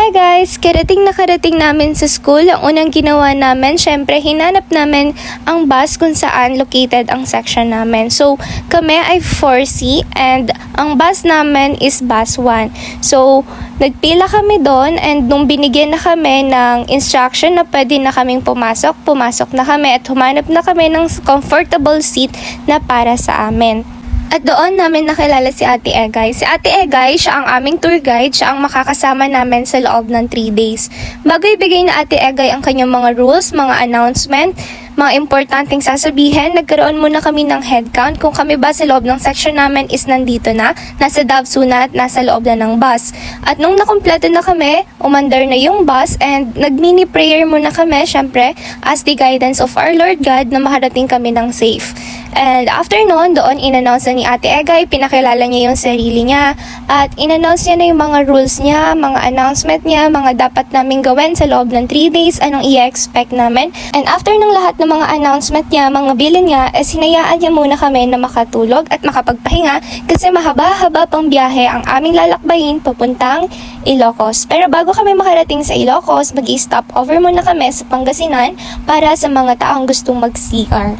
Hi guys! Karating namin sa school. Ang unang ginawa namin, syempre hinanap namin ang bus kung saan located ang section namin. So kami ay 4C and ang bus namin is bus 1. So nagpila kami doon and nung binigyan na kami ng instruction na pwede na kaming pumasok na kami at humanap na kami ng comfortable seat na para sa amin. At doon namin nakilala si Ate Egay. Si Ate Egay, siya ang aming tour guide, siya ang makakasama namin sa loob ng 3 days. Bago ibigay na Ate Egay ang kanyang mga rules, mga announcement, mga importanteng sasabihin, nagkaroon muna kami ng head count kung kami ba sa loob ng section namin is nandito na, nasa Davao na at nasa loob na ng bus. At nung nakumpleto na kami, umandar na yung bus and nag-mini prayer muna kami, syempre, as the guidance of our Lord God na makarating kami ng safe. And after noon, doon in-announce na ni Ate Egay, pinakilala niya yung sarili niya at in-announce niya na yung mga rules niya, mga announcement niya, mga dapat namin gawin sa loob ng 3 days, anong i-expect namin. And after ng lahat ng mga announcement niya, mga bilin niya, sinayaan niya muna kami na makatulog at makapagpahinga kasi mahaba-haba pang biyahe ang aming lalakbayin papuntang Ilocos. Pero bago kami makarating sa Ilocos, mag-i-stop over muna kami sa Pangasinan para sa mga taong gustong mag-CR.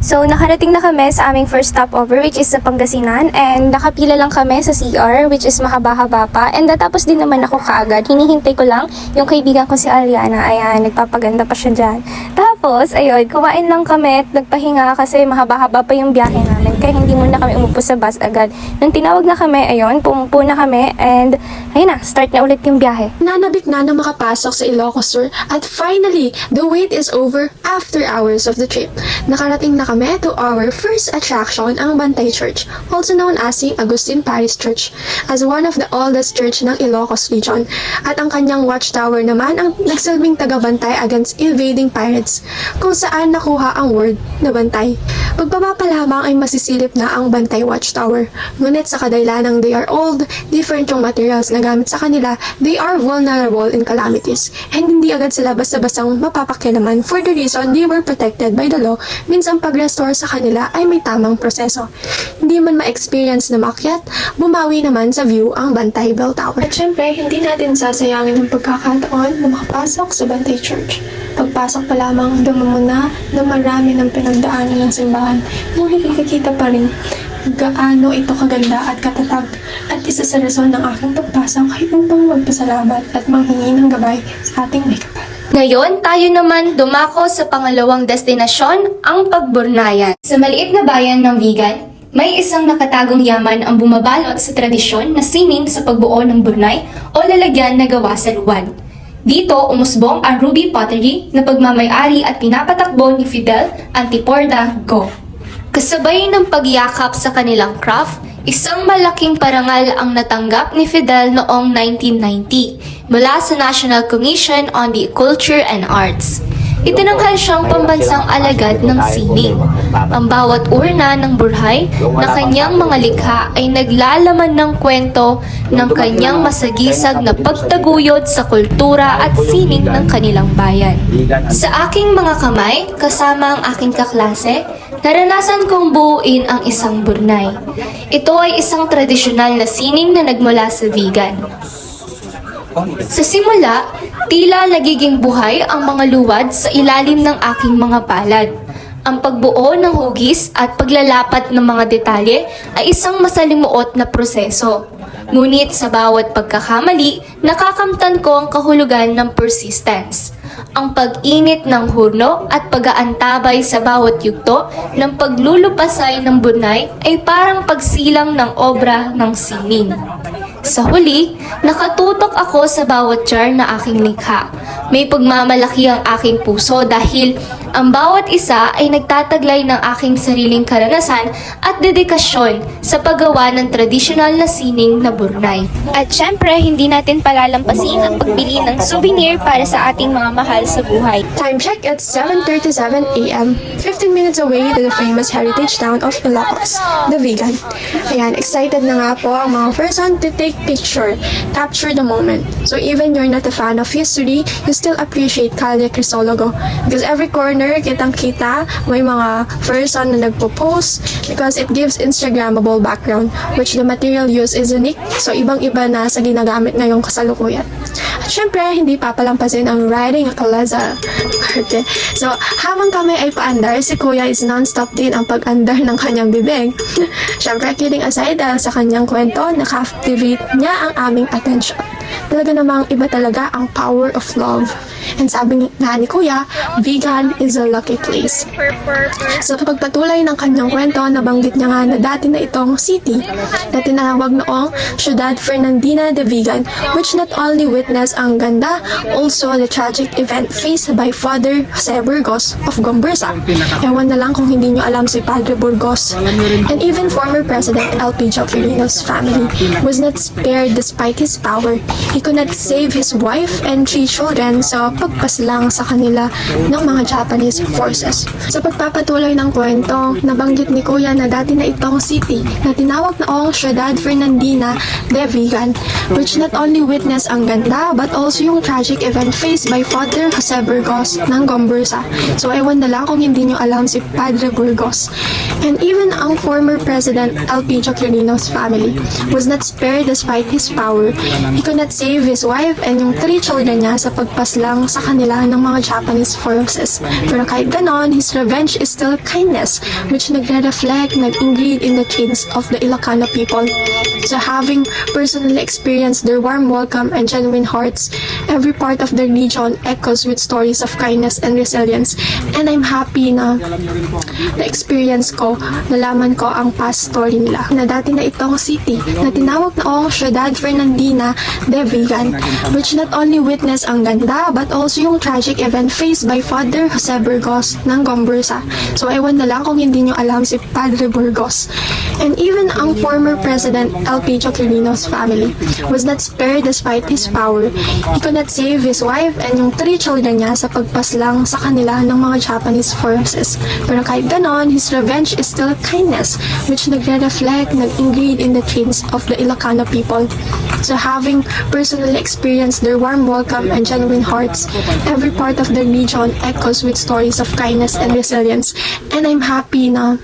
So, nakarating na kami sa aming first stopover which is sa Pangasinan and nakapila lang kami sa CR which is mahaba-haba pa and natapos din naman ako kaagad. Hinihintay ko lang yung kaibigan ko si Ariana. Ayan, nagpapaganda pa siya dyan. Tapos, ayun, kumain lang kami at nagpahinga kasi mahaba-haba pa yung biyahe namin kaya hindi muna kami umupo sa bus agad. Nung tinawag na kami, ayun, pumupo na kami and ayun na, start na ulit yung biyahe. Nanabik na makapasok sa Ilocos Sur at finally, the wait is over after hours of the trip. Nakarating na kami to our first attraction, ang Bantay Church, also known as St. Agustin Parish Church, as one of the oldest church ng Ilocos region. At ang kanyang watchtower naman ang nagsilbing tagabantay against invading pirates, kung saan nakuha ang word na bantay. Pagbaba pa lamang ay masisilip na ang Bantay Watchtower. Ngunit sa kadahilanang they are old, different yung materials na gamit sa kanila, they are vulnerable in calamities. And hindi agad sila basta-bastang mapapakilaman for the reason they were protected by the law. Minsan pag-restore sa kanila ay may tamang proseso. Hindi man ma-experience na makyat, bumawi naman sa view ang Bantay Bell Tower. At syempre, hindi natin sasayangin ang pagkakataon na makapasok sa Bantay Church. Pagpasok pa lamang, dama mo na marami ng pinagdaanan ng simbahan. Ngunit makikita pa rin gaano ito kaganda at katatag. At isa sa rason ng aking pagpasok ay upang magpasalamat at manghingi ng gabay sa ating may kapal. Ngayon, tayo naman dumako sa pangalawang destinasyon, ang Pagburnayan. Sa maliit na bayan ng Vigan, may isang nakatagong yaman ang bumabalot sa tradisyon na sining sa pagbuo ng burnay o lalagyan na gawa sa luwan. Dito, umusbong ang Ruby Pottery na pagmamay-ari at pinapatakbo ni Fidel Antiporda Go. Kasabay ng pagyakap sa kanilang craft, isang malaking parangal ang natanggap ni Fidel noong 1990 mula sa National Commission on the Culture and Arts. Itinanghal siyang pambansang alagad ng sining. Ang bawat urna ng burhay na kanyang mga likha ay naglalaman ng kwento ng kanyang masagisag na pagtaguyod sa kultura at sining ng kanilang bayan. Sa aking mga kamay, kasama ang aking kaklase, naranasan kong buuin ang isang burnay. Ito ay isang tradisyonal na sining na nagmula sa Vigan. Sa simula, tila nagiging buhay ang mga luwad sa ilalim ng aking mga palad. Ang pagbuo ng hugis at paglalapat ng mga detalye ay isang masalimuot na proseso. Ngunit sa bawat pagkakamali, nakakamtan ko ang kahulugan ng persistence. Ang pag-init ng hurno at pag-aantabay sa bawat yugto ng paglulupasay ng bunay ay parang pagsilang ng obra ng sining. Sa huli, nakatutok ako sa bawat jar na aking likha. May pagmamalaki ang aking puso dahil ang bawat isa ay nagtataglay ng aking sariling karanasan at dedikasyon sa paggawa ng tradisyonal na sining na burnay. At syempre, hindi natin palalampasin ang pagbili ng souvenir para sa ating mga mahal sa buhay. Time check at 7:37 a.m. 15 minutes away to the famous heritage town of Ilocos, the Vigan. Ayan, excited na nga po ang mga person to take picture, capture the moment. So even you're not a fan of history, you still appreciate Calle Crisologo because every corner kitang-kita may mga person na nagpo-post because it gives Instagrammable background which the material used is unique, so ibang-iba na sa ginagamit ngayong kasalukuyan. syempre, hindi papalampasin ang riding a Kaleza. Okay. So, habang kami ay paandar, si Kuya is non-stop din ang pag-andar ng kanyang bibig. Syempre, kidding aside, dahil sa kanyang kwento, nakaptivate niya ang aming attention. Talaga namang iba talaga ang power of love. And sabi nga ni Kuya, vegan is a lucky place. Sa pagpatuloy ng kanyang kwento, nabanggit niya nga na dati na itong city na tinawag noong Ciudad Fernandina de Vigan, which not only witnessed ang ganda, also the tragic event faced by Father Jose Burgos of Gomburza. Ewan na lang kung hindi nyo alam si Padre Burgos. And even former President LP Joaquinino's family was not spared despite his power. He could not save his wife and 3 children sa pagpaslang sa kanila ng mga Japanese forces. Sa pagpapatuloy ng kwento, nabanggit ni Kuya na dati na itong city na tinawag noong Ciudad Fernandina de Vigan, which not only witnessed ang ganda but also yung tragic event faced by Father Jose Burgos ng Gomburza. So ewan na lang kung hindi nyo alam si Padre Burgos. And even ang former President LP Joaquinino's family was not spared despite his power. He could not save his wife and yung 3 children niya sa pagpaslang sa kanila ng mga Japanese forces. Pero kahit ganon, his revenge is still kindness, which nagre-reflect, nag-ingrain in the traits of the Ilocano people. So having personally experienced their warm welcome and genuine hearts, every part of the region echoes with stories of kindness and resilience. And I'm happy na na-experience ko, nalaman ko ang past story nila. Na dati na itong city na tinawag noong Ciudad Fernandina de Vigan, which not only witnessed ang ganda but also yung tragic event faced by Father Jose Burgos ng Gomburza. So ewan na lang kung hindi nyo alam si Padre Burgos. And even ang former President LP Joaquinino's family was not spared despite his power. He could not save his wife and yung 3 children niya sa pagpaslang sa kanila ng mga Japanese forces. Pero kahit ganon, his revenge is still kindness, which nagre-reflect, nag-ingrain in the traits of the Ilocano people. So having personally experienced their warm welcome and genuine hearts, every part of the region echoes with stories of kindness and resilience. And I'm happy na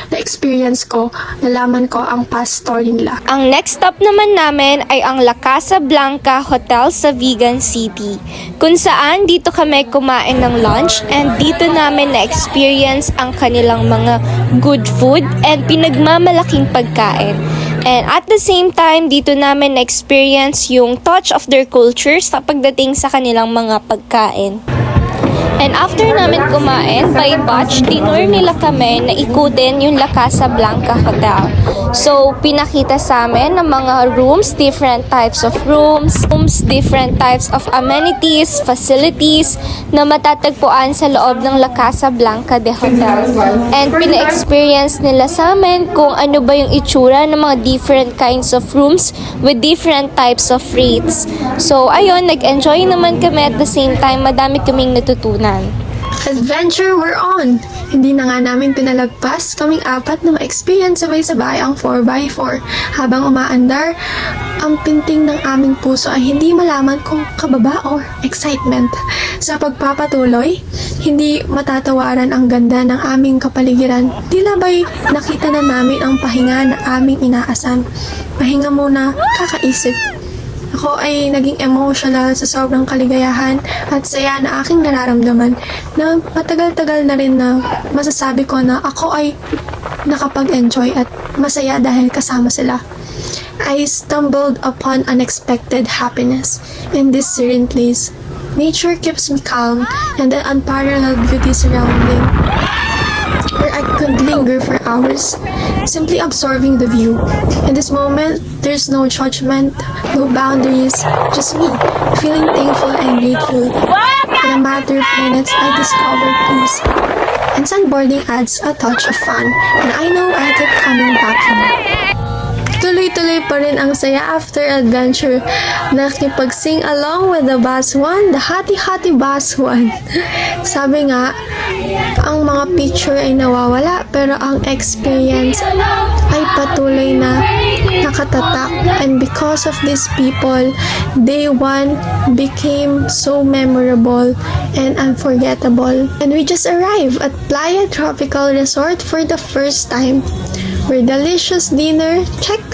na-experience ko, nalaman ko ang past story nila. Ang next stop naman namin ay ang La Casa Blanca Hotel sa Vigan City, kung saan dito kami kumain ng lunch and dito namin na-experience ang kanilang mga good food and pinagmamalaking pagkain. And at the same time, dito namin na-experience yung touch of their culture sa pagdating sa kanilang mga pagkain. And after namin kumain, by batch, tinur nila kami na ikutin yung La Casa Blanca Hotel. So, pinakita sa amin ng mga rooms, different types of rooms, different types of amenities, facilities na matatagpuan sa loob ng La Casa Blanca de Hotel. And pina-experience nila sa amin kung ano ba yung itsura ng mga different kinds of rooms with different types of rates. So, ayun, nag-enjoy naman kami at the same time, madami kaming natutunan. Adventure we're on! Hindi na nga namin pinalagpas kaming 4 na ma-experience sabay-sabay ang 4x4. Habang umaandar, ang pinting ng aming puso ay hindi malaman kung kababa or excitement. Sa pagpapatuloy, hindi matatawaran ang ganda ng aming kapaligiran. Tila ba'y nakita na namin ang pahinga na aming inaasan. Pahinga muna, kakaisip. Ako ay naging emotional sa sobrang kaligayahan at saya na aking nararamdaman na matagal-tagal na rin na masasabi ko na ako ay nakapag-enjoy at masaya dahil kasama sila. I stumbled upon unexpected happiness in this serene place. Nature keeps me calm and the unparalleled beauty surrounding where I could linger for hours, simply absorbing the view. In this moment, there's no judgment, no boundaries, just me, feeling thankful and grateful. In a matter of minutes, I discovered peace. And sandboarding adds a touch of fun, and I know I keep coming back from it. Tuloy-tuloy pa rin ang saya after adventure. Nakipag-sing along with the Baswan, the hati-hati Baswan. Sabi nga, ang mga picture ay nawawala pero ang experience ay patuloy na nakatatak. And because of these people, day 1 became so memorable and unforgettable. And we just arrived at Playa Tropical Resort for the first time. Our delicious dinner, check.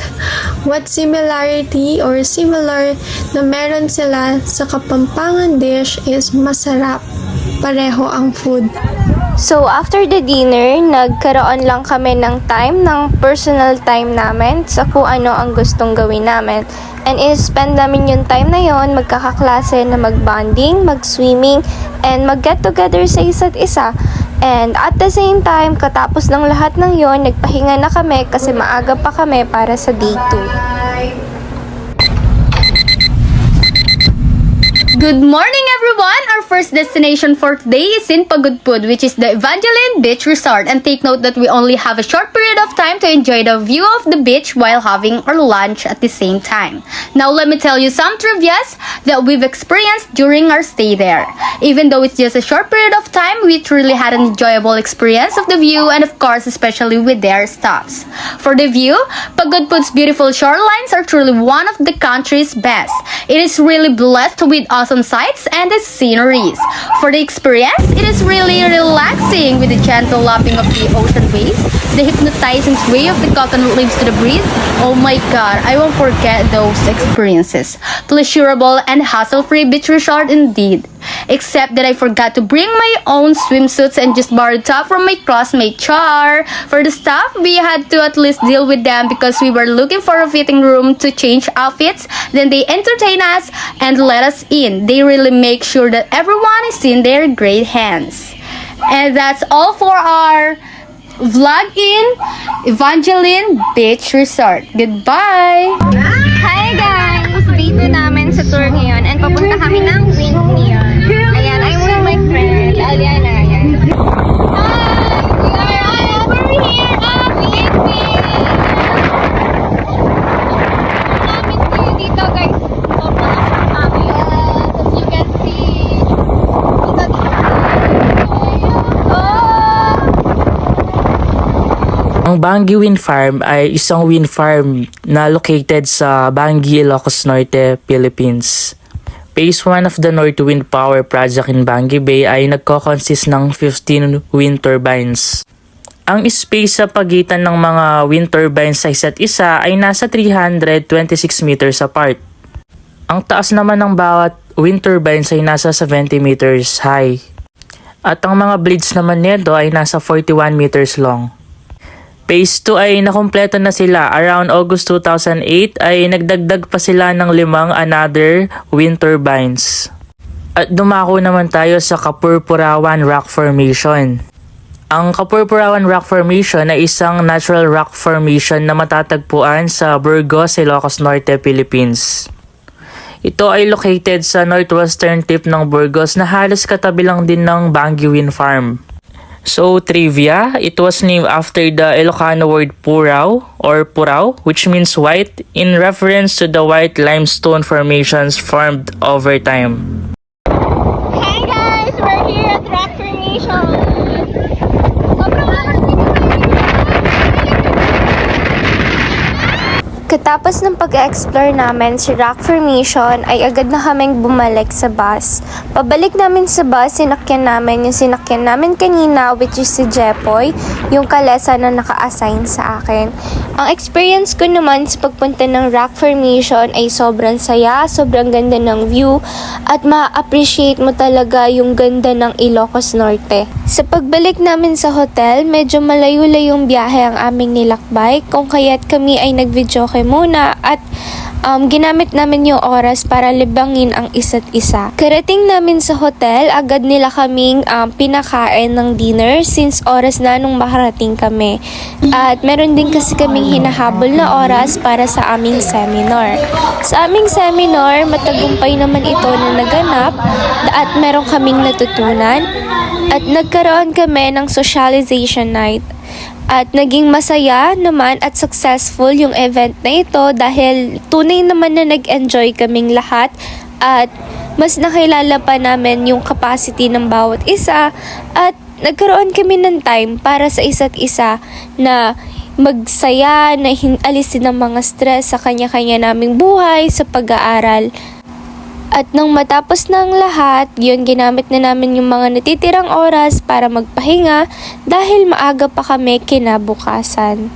What similarity or similar na meron sila sa Kapampangan dish is masarap. Pareho ang food. So, after the dinner, nagkaroon lang kami ng time, ng personal time namin sa kung ano ang gustong gawin namin. And i-spend namin yung time na yon magkakaklase na mag-bonding, mag-swimming, and mag-get together sa isa't isa. And at the same time, katapos ng lahat ng yon, nagpahinga na kami kasi maaga pa kami para sa day 2. Good morning, everyone! Our first destination for today is in Pagudpud, which is the Evangeline Beach Resort. And take note that we only have a short period of time to enjoy the view of the beach while having our lunch at the same time. Now, let me tell you some trivias that we've experienced during our stay there. Even though it's just a short period of time, we truly had an enjoyable experience of the view and, of course, especially with their stops. For the view, Pagudpud's beautiful shorelines are truly one of the country's best. It is really blessed with awesome sights and the sceneries. For the experience, it is really relaxing with the gentle lapping of the ocean waves, the hypnotizing sway of the coconut leaves to the breeze. Oh my god, I won't forget those experiences. Pleasurable and hassle-free beach resort indeed. Except that I forgot to bring my own swimsuits and just borrowed top from my classmate Char. For the staff, we had to at least deal with them because we were looking for a fitting room to change outfits. Then they entertain us and let us in. They really make sure that everyone is in their great hands. And that's all for our vlog in Evangeline Beach Resort. Goodbye! Hi guys! Dito namin sa tour ngayon and papunta kami ng Windmill. Ayan, I'm with my friend, Aliana. Ayan. Hi! We are over here at Windmill! Namin kayo dito guys. Sobrang kami. As you can see. Ang Bangi Wind Farm ay isang wind farm na located sa Bangi, Ilocos Norte, Philippines. Phase 1 of the North Wind Power Project in Bangi Bay ay nagko-consist ng 15 wind turbines. Ang space sa pagitan ng mga wind turbines sa isa't isa ay nasa 326 meters apart. Ang taas naman ng bawat wind turbines ay nasa 70 meters high. At ang mga blades naman nito ay nasa 41 meters long. Phase 2 ay nakumpleto na sila. Around August 2008 ay nagdagdag pa sila ng 5 another wind turbines. At dumako naman tayo sa Kapurpurawan Rock Formation. Ang Kapurpurawan Rock Formation ay isang natural rock formation na matatagpuan sa Burgos, Ilocos Norte, Philippines. Ito ay located sa northwestern tip ng Burgos na halos katabi lang din ng Bangi Wind Farm. So, trivia, it was named after the Ilocano word purao or purao, which means white, in reference to the white limestone formations formed over time. Hi guys! We're here at Rock Formation! Sobrang lakas dito. Katapos ng pag-explore namin si Rock Formation ay agad na kaming bumalik sa bus. Pabalik namin sa bus, sinakyan namin kanina which is si Jepoy, yung kalesa na naka-assign sa akin. Ang experience ko naman sa pagpunta ng Rock Formation ay sobrang saya, sobrang ganda ng view at ma-appreciate mo talaga yung ganda ng Ilocos Norte. Sa pagbalik namin sa hotel, medyo malayo-layong biyahe ang aming nilakbay kung kaya't kami ay nag-videoke muna at ginamit namin yung oras para libangin ang isa't isa. Karating namin sa hotel, agad nila kaming pinakain ng dinner since oras na nung makarating kami. At meron din kasi kaming hinahabol na oras para sa aming seminar. Sa aming seminar, matagumpay naman ito na naganap at meron kaming natutunan at nagkaroon kami ng socialization night. At naging masaya naman at successful yung event na ito dahil tunay naman na nag-enjoy kaming lahat at mas nakilala pa namin yung capacity ng bawat isa at nagkaroon kami ng time para sa isa't isa na magsaya, na alisin ang mga stress sa kanya-kanya naming buhay sa pag-aaral. At nang matapos na ang lahat, yun ginamit na namin yung mga natitirang oras para magpahinga dahil maaga pa kami kinabukasan.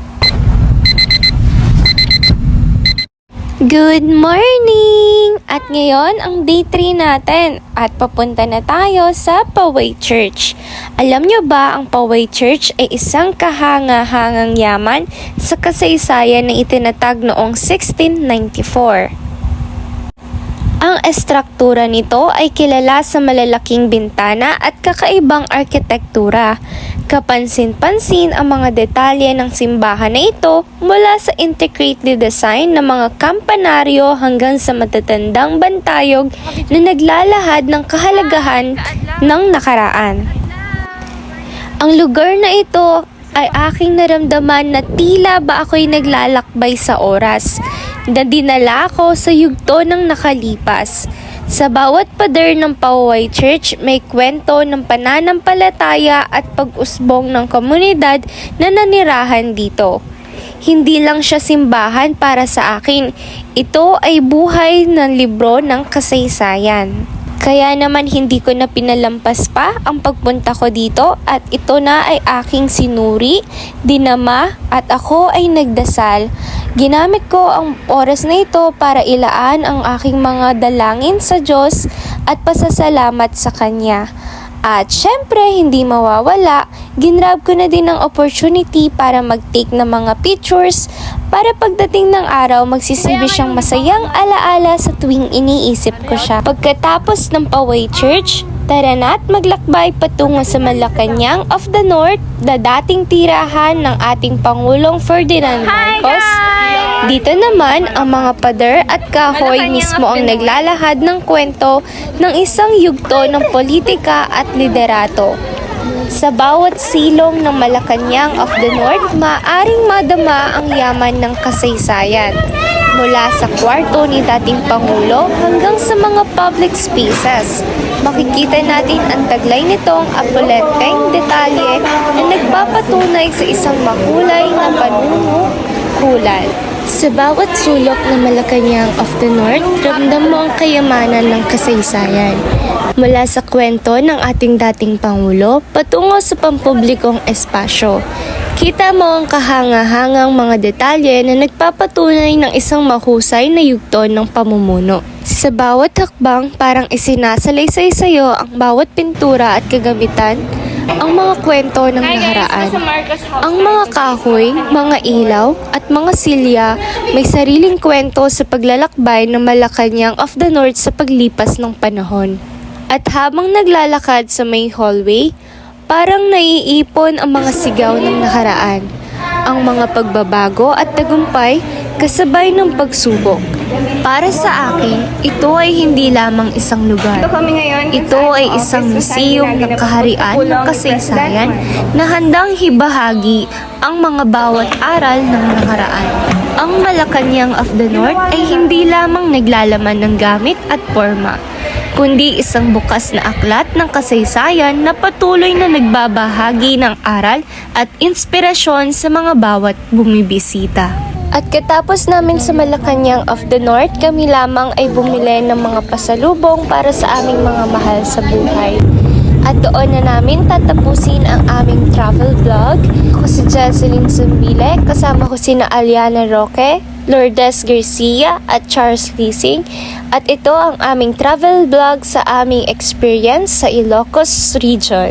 Good morning! At ngayon, ang day 3 natin at papunta na tayo sa Poway Church. Alam nyo ba, ang Poway Church ay isang kahanga-hangang yaman sa kasaysayan na itinatag noong 1694. Ang estruktura nito ay kilala sa malalaking bintana at kakaibang arkitektura. Kapansin-pansin ang mga detalye ng simbahan na ito mula sa intricately design ng mga kampanaryo hanggang sa matatandang bantayog na naglalahad ng kahalagahan ng nakaraan. Ang lugar na ito ay aking naramdaman na tila ba ako'y naglalakbay sa oras na dinala ko sa yugto ng nakalipas. Sa bawat pader ng Poway Church, may kwento ng pananampalataya at pag-usbong ng komunidad na nanirahan dito. Hindi lang siya simbahan para sa akin, ito ay buhay ng libro ng kasaysayan. Kaya naman hindi ko na pinalampas pa ang pagpunta ko dito at ito na ay aking sinuri, dinama at ako ay nagdasal. Ginamit ko ang oras na ito para ilaan ang aking mga dalangin sa Diyos at pasasalamat sa Kanya. At syempre, hindi mawawala, ginrab ko na din ang opportunity para mag-take ng mga pictures para pagdating ng araw magsisilbi siyang masayang alaala sa tuwing iniisip ko siya. Pagkatapos ng Poway Church, tara na't maglakbay patungo sa Malacanang of the North, na dating tirahan ng ating Pangulong Ferdinand Marcos. Dito naman, ang mga pader at kahoy mismo ang naglalahad ng kwento ng isang yugto ng politika at liderato. Sa bawat silong ng Malacanang of the North, maaring madama ang yaman ng kasaysayan. Mula sa kwarto ni dating Pangulo hanggang sa mga public spaces, makikita natin ang taglay nitong apulenteng detalye na nagpapatunay sa isang mahulay na panunungkulan. Sa bawat sulok ng Malacanang of the North, ramdam mo ang kayamanan ng kasaysayan. Mula sa kwento ng ating dating Pangulo, patungo sa pampublikong espasyo. Kita mo ang kahanga-hangang mga detalye na nagpapatunay ng isang mahusay na yugto ng pamumuno. Sa bawat hakbang, parang isinasalay-say sa'yo ang bawat pintura at kagamitan, ang mga kwento ng nakaraan. Ang mga kahoy, mga ilaw, at mga silya may sariling kwento sa paglalakbay ng Malacanang of the North sa paglipas ng panahon. At habang naglalakad sa may hallway, parang naiipon ang mga sigaw ng nakaraan, ang mga pagbabago at tagumpay kasabay ng pagsubok. Para sa akin, ito ay hindi lamang isang lugar. Ito ay isang museum ng kaharian ng kasaysayan na handang hibahagi ang mga bawat aral ng nakaraan. Ang Malacanang of the North ay hindi lamang naglalaman ng gamit at forma, kundi isang bukas na aklat ng kasaysayan na patuloy na nagbabahagi ng aral at inspirasyon sa mga bawat bumibisita. At katapos namin sa Malacanang of the North, kami lamang ay bumili ng mga pasalubong para sa aming mga mahal sa buhay. At doon na namin tatapusin ang aming travel vlog. Ako si Jocelyn Zumbile, kasama ko sina Aliana Roque, Lourdes Garcia at Charles Leasing. At ito ang aming travel vlog sa aming experience sa Ilocos Region.